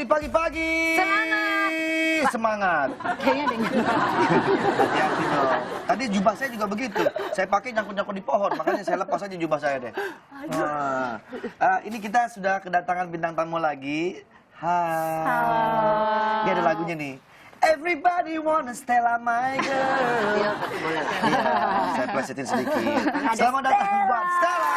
pagi-pagi. Semangat. Kayaknya dengan Hati-hati dong. Tadi jubah saya juga begitu. Saya pakai nyangkut-nyangkut di pohon, makanya saya lepas aja jubah saya deh. Ini kita sudah kedatangan bintang tamu lagi. Hai. Halo. Ini ada lagunya nih. Everybody wanna Stella my girl. Iya, boleh lah. Iya, saya plesetin sedikit. Selamat datang buat Stella.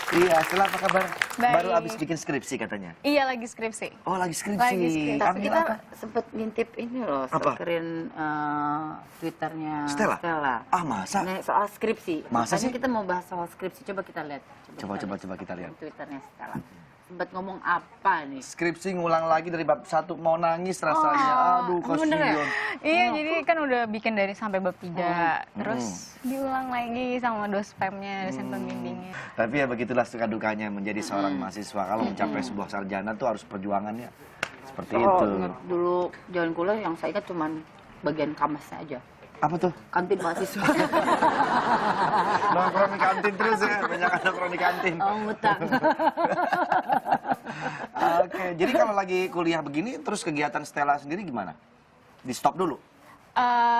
Iya, Stella apa kabar? Baik. Baru habis bikin skripsi katanya. Iya, lagi skripsi. Oh, lagi skripsi. Lagi skripsi. Tapi Ambil kita apa? sempet ngintip ini loh, Apa? screen Twitternya Stella? Stella. Ah, masa? Nah, soal skripsi. Masa Makanya sih? kita mau bahas soal skripsi. Coba kita lihat. Coba kita lihat. Twitternya Stella. Sempet ngomong apa nih? Skripsi ngulang lagi dari bab 1, mau nangis rasanya. Aduh, bener ya? kasihan. Iya, jadi kan udah bikin dari sampai bab 3. Terus diulang lagi sama dospemnya, dosen pembimbingnya. Tapi ya begitulah suka dukanya menjadi seorang mahasiswa. Kalau mencapai sebuah sarjana tuh harus perjuangannya. Seperti itu. Ingat dulu jalan kuliah yang saya ingat cuma bagian kamasnya aja. Apa tuh? Kantin mahasiswa. Nongkrong di kantin terus ya. Banyak nongkrong di kantin. Oh, ngutang. Oke, jadi kalau lagi kuliah begini, terus kegiatan Stella sendiri gimana? Di stop dulu?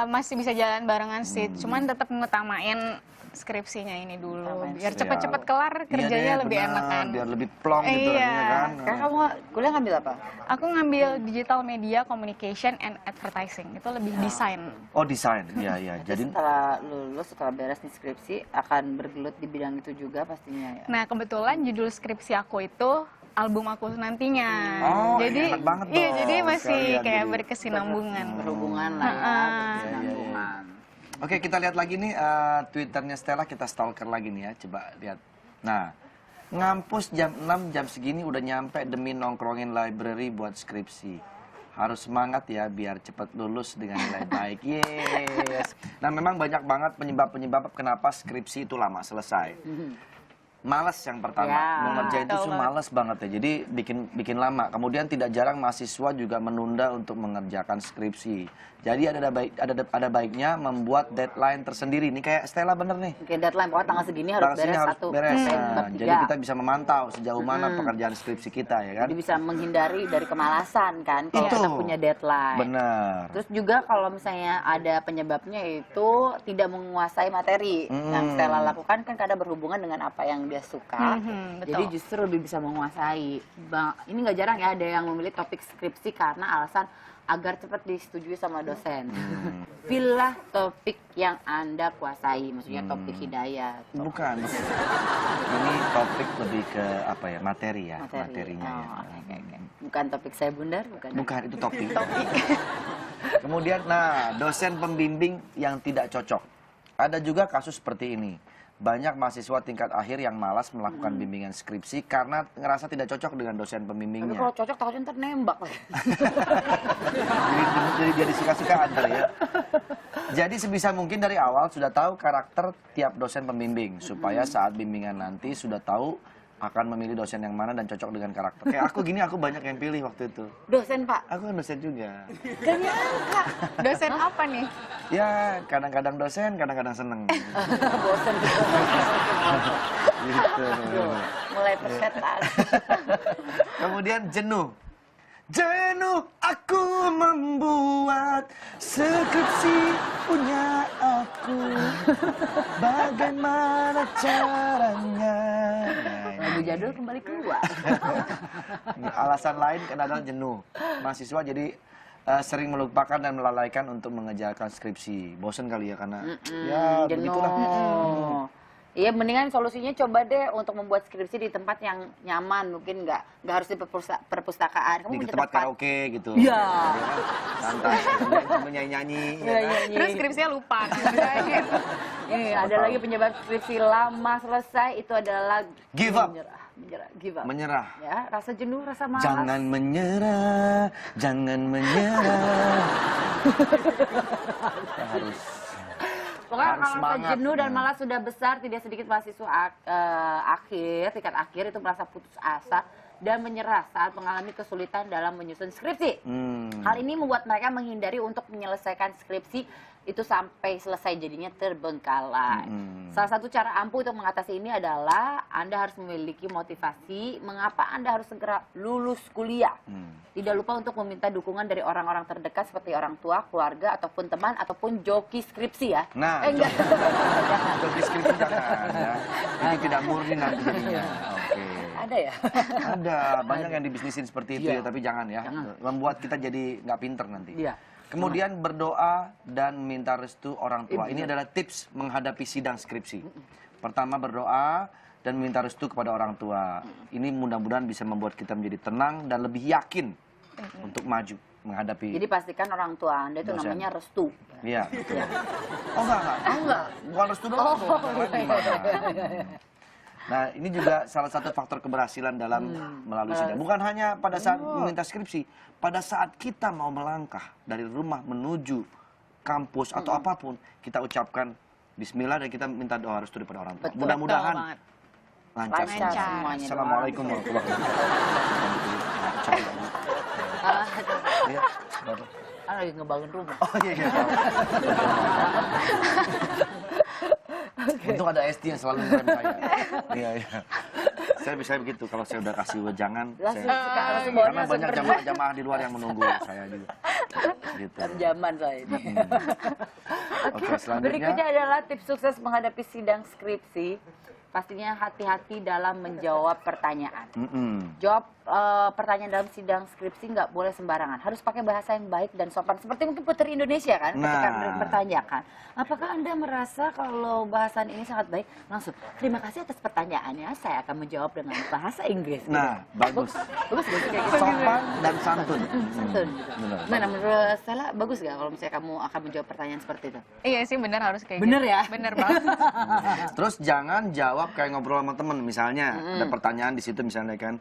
Masih bisa jalan barengan sih, cuman tetap ngutamain skripsinya ini dulu. Biar cepet-cepet kelar, kerjanya Iya deh, lebih benar. enak kan. Biar lebih plong gitu Iya. rasanya kan. Sekarang kamu kuliah ngambil apa? Aku ngambil Digital Media Communication and Advertising, itu lebih desain. Oh, desain. Iya, iya. Jadi Jadi setelah lulus, setelah beres nih skripsi, akan bergelut di bidang itu juga pastinya ya? Nah, kebetulan judul skripsi aku itu album aku nantinya. Oh, jadi enak banget iya, dong. jadi masih Sekalian kayak jadi berkesinambungan. Berhubungan lah ya, berkesinambungan. Oke, kita lihat lagi nih Twitternya Stella, kita stalker lagi nih ya, coba lihat. Nah, ngampus jam 6, jam segini udah nyampe demi nongkrongin library buat skripsi. Harus semangat ya biar cepat lulus dengan nilai baik. Yes. Nah, memang banyak banget penyebab-penyebab kenapa skripsi itu lama selesai. Males yang pertama, Ya, mau ngerjain itu betul tuh banget. males banget ya, jadi bikin lama. Kemudian tidak jarang mahasiswa juga menunda untuk mengerjakan skripsi. Jadi ada baiknya membuat deadline tersendiri. Ini kayak Stella bener nih. Oke, deadline pokoknya tanggal segini harus Tanggal segini beres harus satu. beres. sampai Nah, bab jadi 3. kita bisa memantau sejauh mana pekerjaan skripsi kita ya kan. Jadi bisa menghindari dari kemalasan kan kalau Itu. kita punya deadline. Bener. Terus juga kalau misalnya ada penyebabnya itu tidak menguasai materi. Yang Stella lakukan kan kadang berhubungan dengan apa yang dia suka. Betul. Jadi justru lebih bisa menguasai. Ini nggak jarang ya ada yang memilih topik skripsi karena alasan agar cepat disetujui sama dosen. Pilihlah topik yang Anda kuasai, maksudnya topik hidayat. Bukan. Ini topik lebih ke apa ya, materi ya, materinya ya. Oke. Bukan topik saya bundar, bukan. Bukan, itu topik. Kemudian, nah, dosen pembimbing yang tidak cocok. Ada juga kasus seperti ini. Banyak mahasiswa tingkat akhir yang malas melakukan bimbingan skripsi karena ngerasa tidak cocok dengan dosen Tapi pembimbingnya. kalau cocok takutnya ntar nembak lagi. jadi suka-sukaan kali ya. Jadi sebisa mungkin dari awal sudah tahu karakter tiap dosen pembimbing supaya saat bimbingan nanti sudah tahu akan memilih dosen yang mana dan cocok dengan karakter. Kayak aku gini, aku banyak yang pilih waktu itu. Dosen Pak, Aku kan dosen juga. gak nyangka. Dosen apa nih? Ya, kadang-kadang dosen, kadang-kadang seneng. Bosen Gitu. mulai persetan. Kemudian jenuh. Jenuh aku membuat skripsi punya aku. Bagaimana caranya? Lagu jadul kembali keluar. Alasan lain kadang-kadang jenuh. Mahasiswa jadi sering melupakan dan melalaikan untuk mengejarkan skripsi. Bosen kali ya karena ya begitulah. Iya, mendingan solusinya coba deh untuk membuat skripsi di tempat yang nyaman, mungkin nggak harus di perpustakaan. Kamu Di punya tempat karaoke gitu. Iya. Santai, nyanyi-nyanyi. ya kan? Terus skripsinya lupa. Ada lagi penyebab skripsi lama selesai itu adalah Give up. Give up. Menyerah. Ya, rasa jenuh, rasa malas. Jangan menyerah, jangan menyerah. Kita harus Pokoknya harus kalau semangat. jenuh dan malas sudah besar, tidak sedikit mahasiswa tingkat akhir itu merasa putus asa dan menyerah saat mengalami kesulitan dalam menyusun skripsi. Hal ini membuat mereka menghindari untuk menyelesaikan skripsi itu sampai selesai jadinya terbengkalai. Mm-mm. Salah satu cara ampuh untuk mengatasi ini adalah Anda harus memiliki motivasi mengapa Anda harus segera lulus kuliah. Tidak lupa untuk meminta dukungan dari orang-orang terdekat seperti orang tua, keluarga, ataupun teman, ataupun joki skripsi ya. Nah, enggak. joki skripsi jangan ya. Ini tidak murni nanti jadinya. Oke. Ada ya? Ada, banyak yang dibisnisin seperti itu Iya. ya, tapi jangan ya. Jangan. Membuat kita jadi nggak pinter nanti. Iya. Kemudian berdoa dan minta restu orang tua. Ini adalah tips menghadapi sidang skripsi. Pertama berdoa dan minta restu kepada orang tua. Ini mudah-mudahan bisa membuat kita menjadi tenang dan lebih yakin untuk maju menghadapi. Jadi pastikan orang tua Anda itu Dosen. namanya restu. Iya, betul. Oh enggak. Enggak. Bukan restu doang. Nah, ini juga salah satu faktor keberhasilan dalam melalui sidang. Bukan hanya pada saat meminta skripsi, pada saat kita mau melangkah dari rumah menuju kampus atau apapun, kita ucapkan bismillah dan kita minta doa restu daripada orang tua. Betul. Mudah-mudahan Betul banget. lancar. Lancar semuanya. Assalamualaikum warahmatullahi wabarakatuh. Iya, kenapa? Lagi ngebangun rumah. Oh iya, iya. Untung ada ST yang selalu ngerem saya. Iya, iya. Saya bisa begitu kalau saya udah kasih wejangan. Langsung Saya, suka langsung karena langsung banyak jamaah-jamaah di luar yang menunggu saya juga. Gitu. zaman saya ini. Oke, selanjutnya. Berikutnya adalah tips sukses menghadapi sidang skripsi. Pastinya hati-hati dalam menjawab pertanyaan. Jawab pertanyaan dalam sidang skripsi nggak boleh sembarangan. Harus pakai bahasa yang baik dan sopan. Seperti mungkin Putri Indonesia kan, ketika bertanyakan. Apakah Anda merasa kalau bahasan ini sangat baik? Langsung, terima kasih atas pertanyaannya. Saya akan menjawab dengan bahasa Inggris. Nah, bagus. Bagus gak sih kayak gitu? Sopan dan santun. Santun gitu. Benar. Mana menurut Stella, bagus gak kalau misalnya kamu akan menjawab pertanyaan seperti itu? Iya sih benar harus kayak Bener gitu. ya? Bener banget. Terus jangan jawab kayak ngobrol sama temen. Misalnya ada pertanyaan di situ misalnya kan,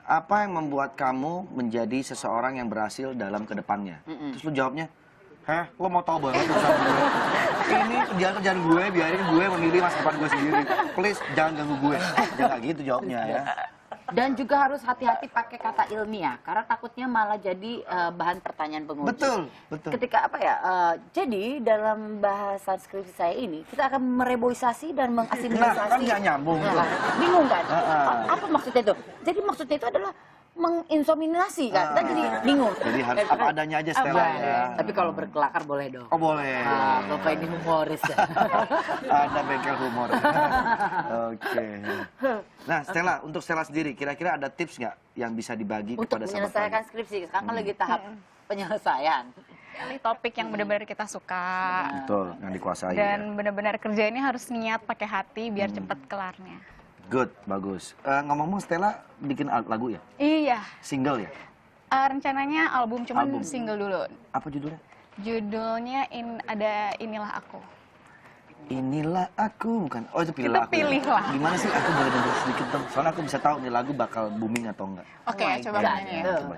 apa yang membuat kamu menjadi seseorang yang berhasil dalam kedepannya? Terus lu jawabnya, heh, lo mau tahu banget urusan gue? Ini kerjaan gue, biarin gue memilih masa depan gue sendiri. Please, jangan ganggu gue. Jangan gitu jawabnya ya. Dan juga harus hati-hati pakai kata ilmiah, karena takutnya malah jadi bahan pertanyaan penguji. Betul, betul. Ketika apa ya? Jadi dalam bahasan skripsi saya ini kita akan mereboisasi dan mengasimisasi. Nah, kan nggak nyambung tuh. Nah, bingung kan? Ah. Apa maksudnya itu? Jadi maksudnya itu adalah menginsominasi kan? Kita jadi bingung. Jadi harus apa adanya aja Stella ya. Tapi kalau berkelakar boleh dong. Oh boleh. Bapak ini humoris ya. Ada bengkel humor. Oke. Nah Stella, untuk Stella sendiri, kira-kira ada tips nggak yang bisa dibagi Untuk kepada sahabat menyelesaikan kalian? skripsi, sekarang kan lagi tahap penyelesaian. Pilih topik yang benar-benar kita suka. Betul, yang dikuasai. ya. Dan benar-benar kerja ini harus niat pakai hati biar cepet kelarnya. Good, bagus. Ngomong-ngomong Stella bikin lagu ya? Iya. Single ya? Rencananya album, cuman Album. single dulu. Apa judulnya? Judulnya ada Inilah Aku. Inilah aku, bukan? Oh itu pilihlah Kita aku. ya? pilihlah. Gimana sih? Aku boleh denger sedikit dong. Soalnya aku bisa tahu nih lagu bakal booming atau enggak. Oke, coba God. nyanyi. Ya. Coba.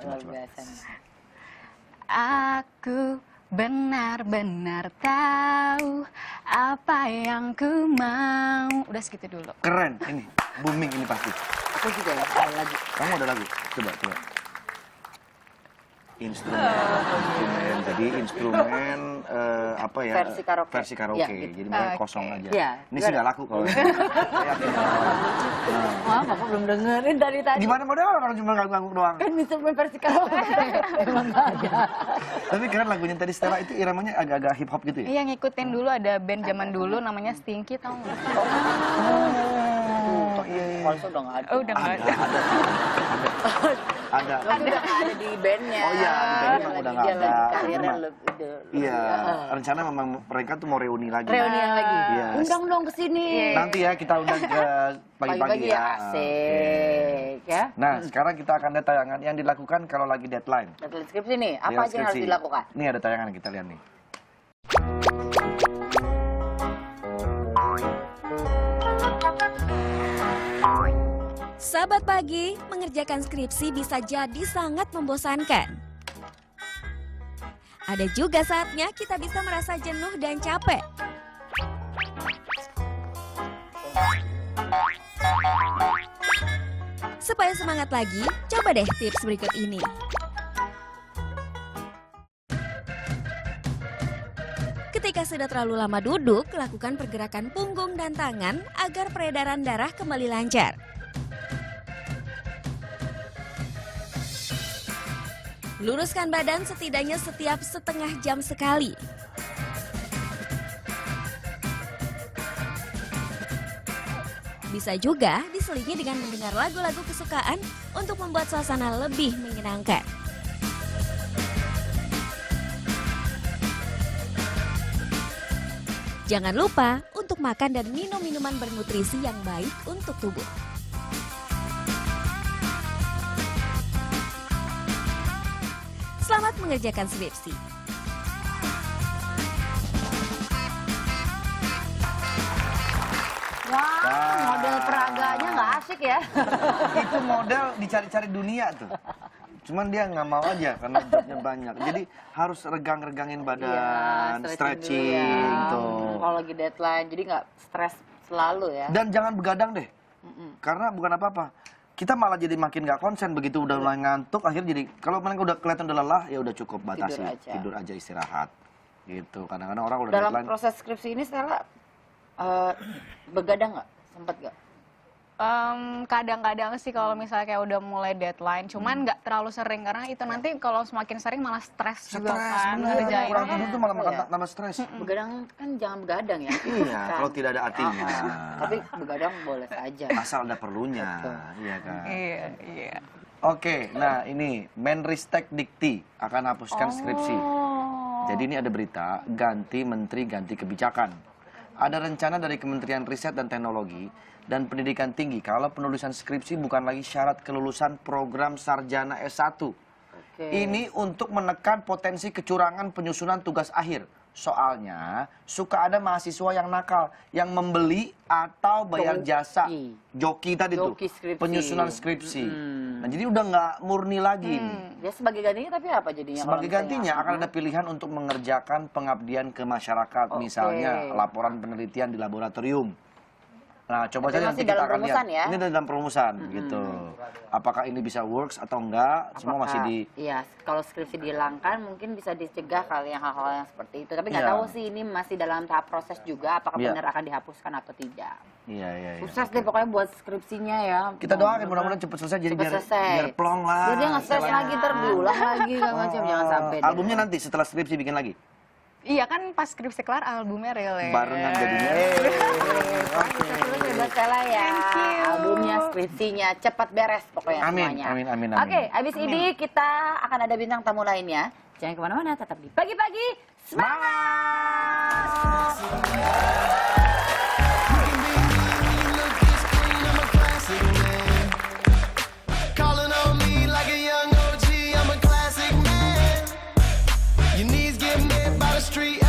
Aku benar-benar tahu apa yang ku mau. Udah segitu dulu. Keren, ini booming ini pasti. Aku juga ya, ada lagi. Kamu ada lagu? Coba. Instrumen. Jadi instrumen apa ya? Versi karaoke. Versi karaoke. Ya, gitu. Jadi makanya Oke. kosong aja. Iya, Ini sih nggak laku kalau. Saya yakin. Wah, Bapak belum dengerin tadi. Gimana model orang cuma ngangguk doang. Kan instrumen versi karaoke. Emang nggak ada. Tapi keren lagunya tadi Stella itu iramanya agak-agak hip hop gitu ya? Iya, ngikutin dulu ada band zaman dulu namanya Stinky, tau nggak? Oh iya. Falso udah nggak ada. Oh, udah nggak ada. Ada. Udah nggak ada di bandnya. Oh iya, di bandnya udah nggak Dia ada. lagi karirnya Memang- lebih. Iya, rencana memang mereka tuh mau reuni lagi. Reunian lagi. Iya. Undang dong ke sini. Nanti ya kita undang ke pagi-pagi ya. Asik ya. Nah, sekarang kita akan lihat tayangan yang dilakukan kalau lagi deadline. Deadline skripsi nih, apa Deadline aja yang harus skripsi. dilakukan? Ini ada tayangan yang kita lihat nih. Sahabat pagi, mengerjakan skripsi bisa jadi sangat membosankan. Ada juga saatnya kita bisa merasa jenuh dan capek. Supaya semangat lagi, coba deh tips berikut ini. Ketika Jika sudah terlalu lama duduk, lakukan pergerakan punggung dan tangan agar peredaran darah kembali lancar. Luruskan badan setidaknya setiap setengah jam sekali. Bisa juga diselingi dengan mendengar lagu-lagu kesukaan untuk membuat suasana lebih menyenangkan. Jangan lupa untuk makan dan minum minuman bernutrisi yang baik untuk tubuh. Selamat mengerjakan skripsi. Wah, model peraganya nggak asik ya. Itu model dicari-cari dunia tuh. Cuman dia nggak mau aja karena jobnya banyak. Jadi harus regang-regangin badan, Iya, stretching dulu ya. tuh. Kalau lagi deadline, jadi nggak stres selalu ya. Dan jangan begadang deh. Karena bukan apa-apa. Kita malah jadi makin nggak konsen begitu udah mulai ngantuk. Akhirnya jadi kalau mereka udah kelihatan udah lelah ya udah cukup batasi. Tidur aja istirahat. Gitu. Kadang-kadang orang udah Dalam deadline. proses skripsi ini Stella begadang nggak? Sempet nggak? Kadang-kadang sih kalau misalnya kayak udah mulai deadline, cuman nggak terlalu sering karena itu nanti kalau semakin sering malah stres juga kan bener. ngerjainnya. Kurang tidur tuh malah makan Iya. tambah stres. Begadang kan jangan begadang ya. Iya, Kan. kalau tidak ada artinya. Tapi begadang boleh saja. Asal ada perlunya, iya kan. Iya, iya. Oke, nah ini Menristek Dikti akan hapuskan skripsi. Jadi ini ada berita ganti menteri ganti kebijakan. Ada rencana dari Kementerian Riset dan Teknologi dan Pendidikan Tinggi kalau penulisan skripsi bukan lagi syarat kelulusan program sarjana S1. Oke. Ini untuk menekan potensi kecurangan penyusunan tugas akhir. Soalnya suka ada mahasiswa yang nakal yang membeli atau bayar jasa joki tadi tuh Joki skripsi. penyusunan skripsi. Nah jadi udah nggak murni lagi. Ya sebagai gantinya tapi apa jadinya? Sebagai kalau gantinya misalnya? akan ada pilihan untuk mengerjakan pengabdian ke masyarakat, Oke. misalnya laporan penelitian di laboratorium. Nah, coba Tapi saja masih nanti kita dalam akan lihat. perumusan ya? Ini dalam perumusan gitu. Apakah ini bisa works atau enggak? Semua masih di Iya, kalau skripsi dihilangkan mungkin bisa dicegah kali yang hal-hal yang seperti itu. Tapi nggak Iya. tahu sih ini masih dalam tahap proses juga apakah Iya. benar akan dihapuskan atau tidak. Iya. Sukses deh pokoknya buat skripsinya ya. Kita doakan mudah-mudahan cepat selesai jadi Cepet biar selesai. biar plong lah. Biar dia nggak stres Istilahnya. lagi terberulang lagi segala macam jangan sampai. deh. Albumnya nanti setelah skripsi bikin lagi. Iya kan pas skripsi kelar albumnya rilis. Barengan jadinya. Terus ya buat Stella ya. Thank you. Albumnya, skripsinya cepat beres pokoknya Amin, semuanya. amin. Oke, abis ini kita akan ada bintang tamu lainnya. Jangan kemana-mana, tetap di Pagi-Pagi Semangat! Calling on me like a young OG, I'm a classic man. Your knees get met by the street